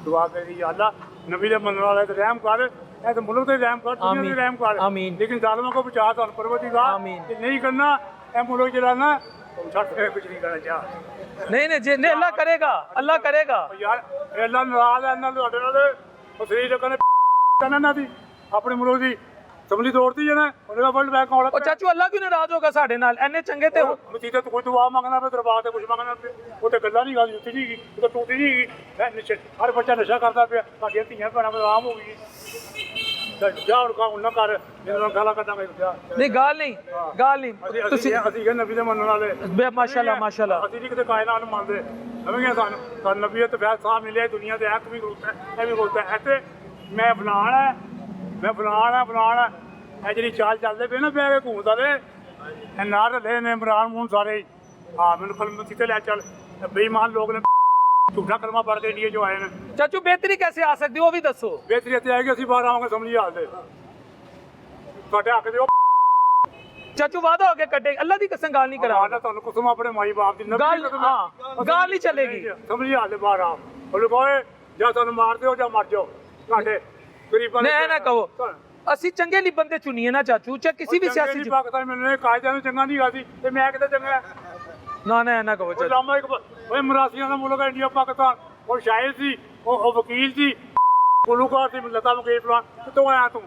दुआ करी अल्लाह नबी दे मनने वाले ते रहम कर, ऐ ते मुल्क ते रहम कर, दुनिया ते रहम कर, लेकिन जालिमां को बचा तुहानू परवरदिगार, नहीं करना ऐ मुल्क जेड़ा ना छड़ कुछ नहीं करना चाह। नहीं नहीं अल्लाह करेगा, अल्लाह करेगा यार अल्लाह नाराज है इन्हां तुहाडे नाल, ओ शरीर कने करना ना दी अपने मुल्क दी समझी तोड़ती है ना, उन्हें वर्ल्ड बैंक औरत और चाचू अल्लाह क्यों नाराज होगा साडे नाल, एने चंगे ते हो मसीते तो कोई दुआ मंगना पे दरबार ते कुछ मंगना पे वो ते गल्ला नहीं गा जुत्ती नहीं की वो तो टूटी नहीं की नशे हर बच्चा नशा करता पे साडियां धीयां भैणां बदनाम हो गई जा उनका उन्ना कर जिन्ना गाला कटांगे जा नहीं गाल नहीं ਅਸੀਂ ਅਸੀਂ ਨਬੀ ਦੇ ਮੰਨਣ ਵਾਲੇ बे माशाल्लाह माशाल्लाह ਅਸੀਂ ਨਹੀਂ ਕਿਤੇ ਕਾਇਨਾਤ ਨੂੰ ਮੰਨਦੇ ਸਮਝਿਆ ਸਾਨੂੰ ਨਬੀਅਤ ਵੈਸ ਸਾਹ ਮਿਲਿਆ ਦੁਨੀਆ ਤੇ ਐ ਵੀ ਗਲਤ ਹੈ ਐ ਵੀ ਗਲਤ ਹੈ ਤੇ ਮੈਂ ਬਣਾਣਾ ਇਹ ਜਿਹੜੀ ਚਾਲ ਚੱਲਦੇ ਪਏ ਨਾ ਪਿਆ ਕੇ ਘੂਮਦਾ ਰੇ ਇਹ ਨਾਰ ਲੈ ਨੇ ਇਮਰਾਨ ਮੂਨ ਸਾਰੇ ਹਾਂ ਮੈਨੂੰ ਕਲਮ ਕਿਤੇ ਲੈ ਚੱਲ ਬੇਈਮਾਨ ਲੋਕ ਨੇ ਝੂਠਾ ਕਲਮਾ ਪੜ ਕੇ ਇੰਡੀਆ ਜੋ ਆਏ ਨੇ चाचू बेहतरी कैसे आ सकती है वो भी दसो ਬਿਹਤਰੀ ਇੱਥੇ ਆਏਗੀ ਅਸੀਂ ਬਾਹਰ ਆਵਾਂਗੇ ਸਮਝੀ ਹਾਲ ਦੇ ਤੁਹਾਡੇ ਹੱਕ ਦੇ चाचू वादा हो गया कटे अल्लाह दी कसम गाल नहीं करा ਆਣਾ ਤੁਹਾਨੂੰ ਕੁਸਮ ਆਪਣੇ ਮਾਈ ਬਾਪ ਦੀ गाल हाँ गाल नहीं चलेगी ਸਮਝੀ ਹਾਲ ਦੇ ਬਾਹਰ ਆ ਉਹ ਕੋਏ ਜਾਂ ਤੁਹਾਨੂੰ ਮਾਰਦੇ ਹੋ ਜਾਂ ਮਰ ਜਾਓ ਤੁਹਾਡੇ ਗਰੀਬਾਂ ने ना कहो ਅਸੀਂ ਚੰਗੇ ਲਈ ਬੰਦੇ ਚੁਣੀਏ ਨਾ ਚਾਚੂ ਚਾਹੇ ਕਿਸੇ ਵੀ ਸਿਆਸੀ ਪਾਕਿਸਤਾਨ ਮੈਨੂੰ ਇਹ ਕਾਇਦਿਆਂ ਨੂੰ ਚੰਗਾ ਨਹੀਂ ਗਾਦੀ ਤੇ ਮੈਂ ਕਿਤੇ ਚੰਗਾ ਨਾ ਨਾ ਕਹੋ ਚਾਚੂ ਲਾਮਾ ਇੱਕ ਓਏ ਮਰਾਸੀਆਂ ਦਾ ਮੁਲਕ ਹੈ ਇੰਡੀਆ ਪਾਕਿਸਤਾਨ ਉਹ ਸ਼ਾਇਰ ਸੀ ਉਹ ਵਕੀਲ ਸੀ ਗੁਲੂਕਾਰ ਸੀ ਲਤਾ ਮੰਗੇਸ਼ਕਰ ਕਿਤੋਂ ਆਇਆ ਤੂੰ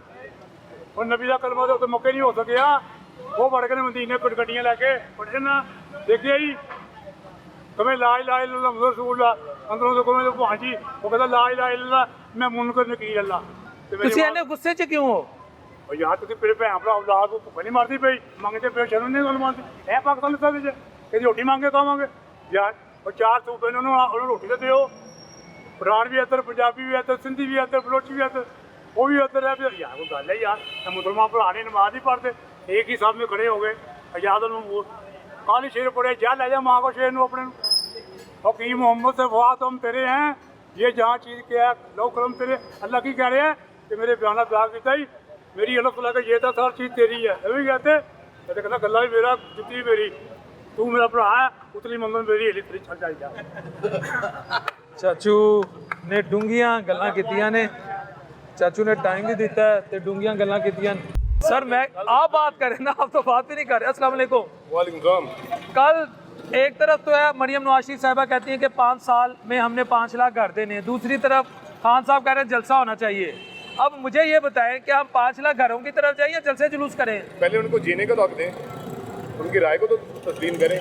ਉਹ ਨਬੀ ਦਾ ਕਲਮਾ ਦੇ ਉੱਤੇ ਮੌਕੇ ਨਹੀਂ ਹੋ ਸਕਿਆ ਉਹ ਵੜ ਕੇ ਮਦੀਨੇ ਗੱਡੀਆਂ ਲੈ ਕੇ ਪੜ੍ਹਨ ਦੇਖਿਆ ਜੀ ਕਮੇ ਲਾ ਇਲਾਹਾ ਇਲੱਲਾਹ ਮੁਹੰਮਦ ਰਸੂਲullah ਅੰਦਰੋਂ ਤੋਂ ਕਮੇ ਭਾਜੀ ਉਹ ਕਹਿੰਦਾ ਲਾ ਇਲਾਹਾ ਇਲੱਲਾਹ ਮੈਂ ਮੁਨਕਰ ਨਕੀਰ ਅੱਲਾ ਤੁਸੀਂ ਇਹਨੇ ਗੁੱਸੇ 'ਚ ਕਿਉਂ ਹੋ ਉਹ ਯਾਰ ਤੁਸੀਂ ਮੇਰੇ ਭੈਣ ਭਰਾ ਔਲਾਦ ਨੂੰ ਭੁੱਖ ਨਹੀਂ ਮਰਦੀ ਪਈ ਮੰਗਦੇ ਪਏ ਸ਼ਰਮ ਨਹੀਂ ਗੱਲ ਮੰਨਦੀ ਇਹ ਪਾਕਿਸਤਾਨ ਦੇ ਵਿੱਚ ਕਿ ਰੋਟੀ ਮੰਗੇ ਖਾਵਾਂਗੇ ਯਾਰ ਉਹ ਚਾਰ ਸੂਬੇ ਨੇ ਉਹਨੂੰ ਰੋਟੀ ਤੇ ਦਿਓ ਪਠਾਨ ਵੀ ਇੱਧਰ ਪੰਜਾਬੀ ਵੀ ਇੱਧਰ ਸਿੰਧੀ ਵੀ ਇੱਧਰ ਬਲੋਚੀ ਵੀ ਇੱਧਰ ਉਹ ਵੀ ਇੱਧਰ ਹੈ ਵੀ ਯਾਰ ਉਹ ਗੱਲ ਹੈ ਯਾਰ ਇਹ ਮੁਸਲਮਾਨ ਭਰਾ ਨੇ ਨਮਾਜ਼ ਨਹੀਂ ਪੜ੍ਹਦੇ एक ही सामने खड़े हो गए आजाद काली शेर पड़े जा ले जा माँ को शेर ਨੂੰ अपने हकीम मोहम्मद से फवाद हम तेरे हैं ये जहाँ चीज़ क्या है लो करम तेरे अल्लाह की कह रहे हैं कि मेरे बयाना ब्याह किया ही मेरी अल्लाह तआला का ये था हर चीज़ तेरी है ये भी कहते कहना गला भी मेरा जुत्ती मेरी तू मेरा भरा है उतली मंगल मेरी हेली तेरी छड़ जाई जा ਚਾਚੂ ਨੇ ਡੂੰਘੀਆਂ ਗੱਲਾਂ ਕੀਤੀਆਂ ਨੇ ਚਾਚੂ ਨੇ टाइम भी दिता है ਤੇ ਡੂੰਘੀਆਂ ਗੱਲਾਂ ਕੀਤੀਆਂ सर मैं आप बात करें ना आप तो बात भी नहीं कर रहे अस्सलाम वालेकुम वालेकुम सलाम कल एक तरफ तो है मरियम नवाज शरीफ साहिबा कहती हैं कि 5 साल में हमने 5 लाख घर देने, दूसरी तरफ खान साहब कह रहे हैं जलसा होना चाहिए। अब मुझे ये बताएं कि हम 5 लाख घरों की तरफ जाएं या जलसे जुलूस करें? पहले उनको जीने का तो हक दें, उनकी राय को तो तस्लीम करें।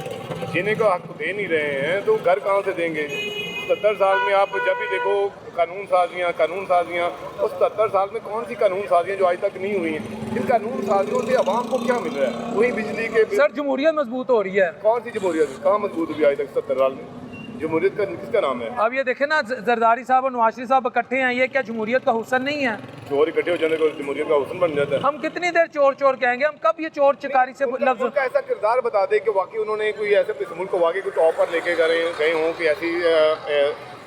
जीने का हक दे नहीं रहे हैं तो घर कहाँ से देंगे? 70 साल में आप जब भी देखो कानून साजियाँ उस 70 साल में कौन सी कानून साजियाँ जो आज तक नहीं हुई हैं? इन कानून साजियों से आवाम को क्या मिल रहा है? वही बिजली के सर जमहूरियत मजबूत हो रही है। कौन सी जमहूरियत? कहाँ मजबूत हुई आज तक 70 साल में? जमहूरियत का किसका नाम है? अब ये देखें ना जरदारी साहब और नवाज शरीफ साहब इकट्ठे हैं, ये क्या जमहूरियत का हुसन नहीं है? चोर इकट्ठे हो जाने को जमहूरियत का हुसन बन जाता है। हम कितनी देर चोर चोर कहेंगे? हम कब ये चोर चिकारी से लफ्ज उनका ऐसा किरदार बता दे कि वाकई उन्होंने कोई ऐसे इस मुल्क को वाकई कुछ ऑफर लेके गए हों कि ऐसी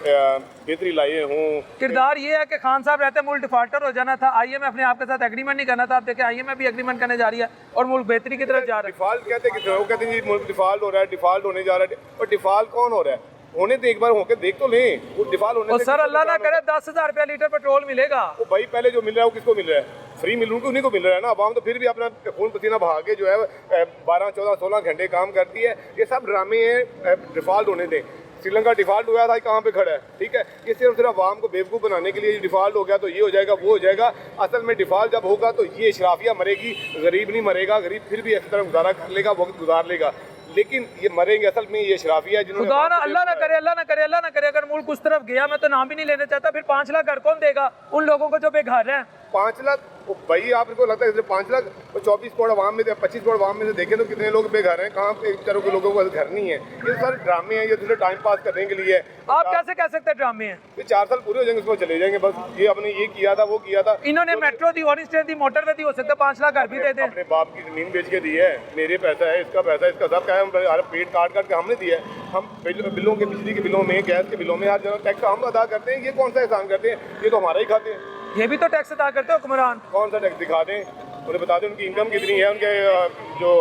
बेहतरी लाए हों। किरदार ये है कि खान साहब रहते मुल्क डिफाल्टर हो जाना था, IMF ने आपके साथ एग्रीमेंट नहीं करना था। आप देखें IMF भी एग्रीमेंट करने जा रही है और मुल्क बेहतरी की तरफ जा रहा है। डिफाल्ट कहते हैं वो कहते हैं जी मुल्क डिफाल्ट हो रहा है, डिफाल्ट होने जा रहा है। और डिफाल्ट कौन हो रहा है? होने तो एक बार होकर देख तो लें वो डिफाल्ट होने और सर अल्लाह ना करे 10,000 रुपया लीटर पेट्रोल मिलेगा। वो भाई पहले जो मिल रहा है वो किसको मिल रहा है? फ्री मिल रहा है उन्हीं को मिल रहा है ना। आवाम तो फिर भी अपना खून पसीना बहा के जो है 12, 14, 16 घंटे काम करती है। ये सब ड्रामे हैं, डिफाल्ट होने दें। श्रीलंका डिफाल्ट हुआ था, कहाँ पे खड़ा है? ठीक है, ये सिर्फ आवाम को बेवकूफ़ बनाने के लिए डिफाल्ट हो गया तो ये हो जाएगा वो हो जाएगा। असल में डिफाल्ट जब होगा तो ये इशराफिया मरेगी, गरीब नहीं मरेगा। गरीब फिर भी इस तरह गुजारा कर लेगा, वक्त गुजार लेगा, लेकिन ये मरेंगे असल में ये इशराफिया है जिन्होंने अल्लाह ना करे अगर मुल्क उस तरफ गया, मैं तो नाम भी नहीं लेना चाहता, फिर 5 लाख घर कौन देगा उन लोगों को जो बेघर है? 5 लाख भाई आपको लगता है 5 लाख 24 करोड़ आवाम में से 25 करोड़ आवाम में से देखें तो कितने लोग बेघर हैं? कहाँ पे बेचारों के लोगों को घर नहीं है। ये सारे ड्रामे हैं, ये दूसरे टाइम पास करने के लिए। आप कैसे कह सकते हैं ड्रामे हैं? ये 4 साल पूरे हो जाएंगे उसको चले जाएंगे बस। ये आपने ये किया था वो किया था। इन्होंने मेट्रो दी, ऑरेंज ट्रेन दी, मोटरवे दी, हो सकता है 5 लाख घर भी दे दें। अपने बाप की जमीन बेच के दी है, मेरे पैसा है, इसका पैसा है, इसका सब क्या है, पेट काट के हमने दिया है। हम बिलों के, बिजली के बिलों में, गैस के बिलों में हर जगह टैक्स हम अदा करते हैं। ये कौन सा एहसान करते हैं? ये तो हमारा ही खाते हैं। ये भी तो टैक्स अदा करते हो हुक्मरान। कौन सा टैक्स दिखा दें, उन्हें बता दें उनकी इनकम कितनी है, उनके जो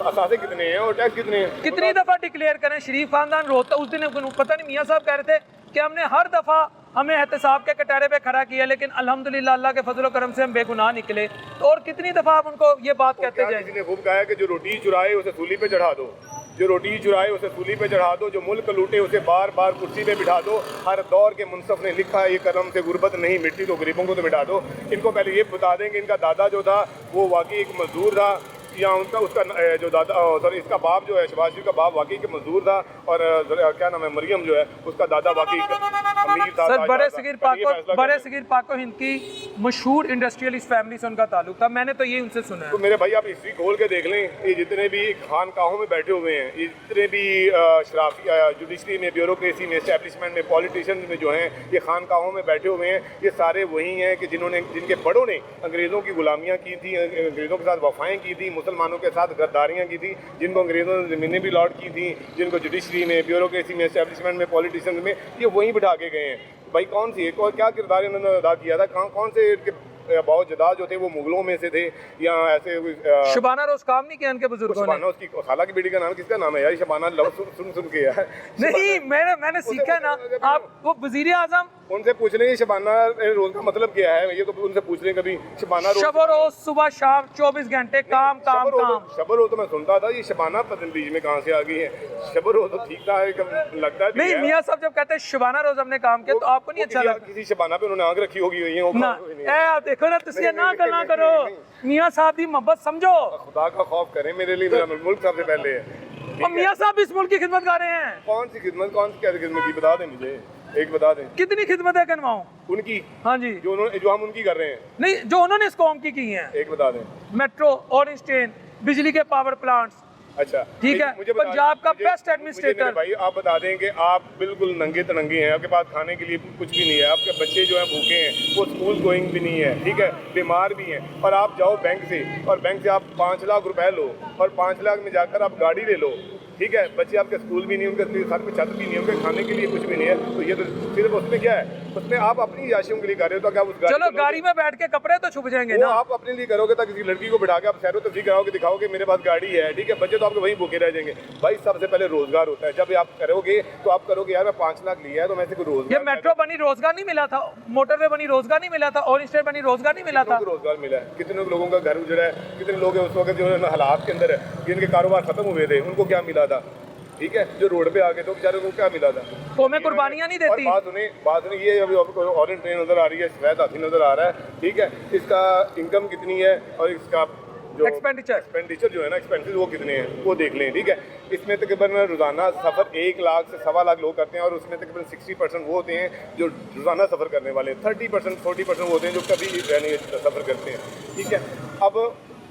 असासे कितने हैं और टैक्स कितने हैं। कितनी दफ़ा डिक्लेयर करें? शरीफ खानदान रोता उस दिन पता नहीं मियाँ साहब कह रहे थे कि हमने हर दफ़ा हमें एहतसाब के कटहरे पे खड़ा किया, लेकिन अल्हम्दुलिल्लाह अल्लाह के फजल करम से हम बेगुनाह निकले। तो और कितनी दफ़ा आप उनको ये बात कहते जाएंगे? किसी ने खूब कहा है कि जो रोटी चुराए उसे सूली पे चढ़ा दो, जो रोटी चुराए उसे सूली पे चढ़ा दो, जो मुल्क लूटे उसे बार बार कुर्सी पे बिठा दो। हर दौर के मुनसफ ने लिखा है ये कलम से गुर्बत नहीं मिटती तो गरीबों को तो मिटा दो। इनको पहले ये बता दें कि इनका दादा जो था वो वाकई एक मजदूर था, या उनका उसका जो दादा सॉरी इसका बाप जो है शहबाज शरीफ का बाप वाकई के मजदूर था, और क्या नाम है मरियम जो है उसका दादा वाकई अमीर था। सर बड़े सगीर पाको हिंद की मशहूर इंडस्ट्रियलिस्ट फैमिली से उनका ताल्लुक था, मैंने तो ये उनसे सुना है। तो मेरे भाई आप हिस्ट्री खोल के देख लें, ये जितने भी खानकाहों में बैठे हुए हैं, ये जितने भी शराफी जुडिशरी में, ब्यूरोक्रेसी में, एस्टेब्लिशमेंट में, पॉलिटिशियन में जो हैं ये खानकाहों में बैठे हुए हैं, ये सारे वही हैं कि जिनके बड़ों ने अंग्रेज़ों की गुलामियाँ की थी, अंग्रेज़ों के साथ वफाएँ की थी, मुसलमानों के साथ गद्दारियाँ की थी, जिनको अंग्रेज़ों ने ज़मीनें भी लॉट की थी, जिनको जुडिशरी में, ब्यूरोक्रेसी में, एस्टेब्लिशमेंट में, पॉलिटिशियन में ये वहीं बिठा के गए हैं। भाई कौन सी और क्या किरदार इन्होंने अदा किया था? कौन से बहुत जदाद जो थे वो मुगलों में से थे या ऐसे? शबाना रोज काम नहीं किया इनके बुजुर्गों ने। उसकी खाला की बेटी का नाम किसका नाम है यार? शबाना सुन के यार नहीं, मैंने सीखा ना। आप वो वजीर आजम, उनसे पूछ लेंगे शबाना रोज का मतलब क्या है, ये तो उनसे पूछ लें कभी। शबाना रोज शब रोज सुबह शाम 24 घंटे काम काम काम। शब रोज तो मैं सुनता था, ये शबाना पता नहीं बीच में कहाँ से आ गई है। शब रोज तो ठीक था, लगता है नहीं। मियाँ साहब जब कहते हैं शबाना रोज हमने काम किया तो आपको नहीं अच्छा लगता? किसी शबाना पे उन्होंने आग रखी होगी आप देखो ना, तुसी ना करो, मियाँ साहब की मोहब्बत समझो, खुदा का खौफ करें। मेरे लिए मेरा मुल्क सबसे पहले है। और मियाँ साहब इस मुल्क की खिदमत कर रहे हैं। कौन सी खिदमत, कौन सी क्या खिदमत की बता दें मुझे, एक बता दें। कितनी खिदमत है करवाऊं उनकी? हाँ जी, जो हम उनकी कर रहे हैं नहीं, जो उन्होंने इस कौम की है। एक बता दें। मेट्रो, ऑरेंज ट्रेन, बिजली के पावर प्लांट्स। अच्छा ठीक है, पंजाब का बेस्ट एडमिनिस्ट्रेटर। भाई आप बता दें कि आप बिल्कुल नंगे तनंगे हैं, आपके पास खाने के लिए कुछ भी नहीं है, आपके बच्चे जो हैं भूखे हैं, वो स्कूल गोइंग भी नहीं है, ठीक है, बीमार भी हैं, और आप जाओ बैंक से और बैंक से आप 5 लाख रुपए लो और 5 लाख में जाकर आप गाड़ी ले लो, ठीक है, बच्चे आपके स्कूल भी नहीं, उनके सर पे छत भी नहीं, उनके खाने के लिए कुछ भी नहीं है, तो ये तो सिर्फ उसमें क्या है, उसमें आप अपनी याशियों के लिए कर रहे हो। तो क्या उस चलो गाड़ी में बैठ के कपड़े तो छुप जाएंगे ना, आप अपने लिए करोगे तो किसी लड़की को बिठा के आप सैरो तफरीह कराओगे, दिखाओगे मेरे पास गाड़ी है, ठीक है, बच्चे तो आपके वहीं भूखे रह जाएंगे। भाई सबसे पहले रोजगार होता है, जब आप करोगे तो आप करोगे यार मैं 5 लाख लिया है तो मैं से कोई रोजगार, ये मेट्रो बनी रोजगार नहीं मिला था, मोटरवे बनी रोजगार नहीं मिला था, ऑरेंज ट्रेन बनी रोजगार नहीं मिला था। रोजगार मिला है, कितने लोगों का घर उजड़ा है, कितने लोग हैं उस वक्त जो हालात के अंदर है, जिनके कारोबार खत्म हुए थे, उनको क्या मिला था, ठीक है, जो रोड पे आ गए तो बेचारे को क्या मिला था, तो हमें कुर्बानियां नहीं देती। बात सुनिए, ये अभी आपको ऑरेंज ट्रेन नजर आ रही है, सफेद हाथी नजर आ रहा है, ठीक है, इसका इनकम कितनी है और इसका जो एक्सपेंडिचर जो है ना, एक्सपेंसेस वो कितने हैं वो देख लें, ठीक है। इसमें तकरीबन रोज़ाना सफ़र 1 लाख से 1.25 लाख लोग करते हैं, और उसमें तकरीबन 60% वो होते हैं जो रोज़ाना सफ़र करने वाले, 30% 40% वो होते हैं जो कभी सफ़र करते हैं, ठीक है। अब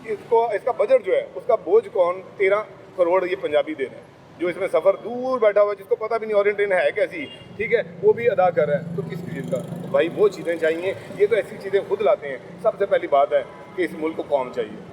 इसका बजट जो है उसका बोझ कौन 13 करोड़ ये पंजाबी दे रहे हैं, जो इसमें सफ़र दूर बैठा हुआ है, जिसको पता भी नहीं ऑरेंज ट्रेन है कैसी, ठीक है, वो भी अदा कर रहा है। तो किस चीज़ का भाई वो चीज़ें चाहिए, ये तो ऐसी चीज़ें खुद लाते हैं। सबसे पहली बात है कि इस मुल्क को कौम चाहिए,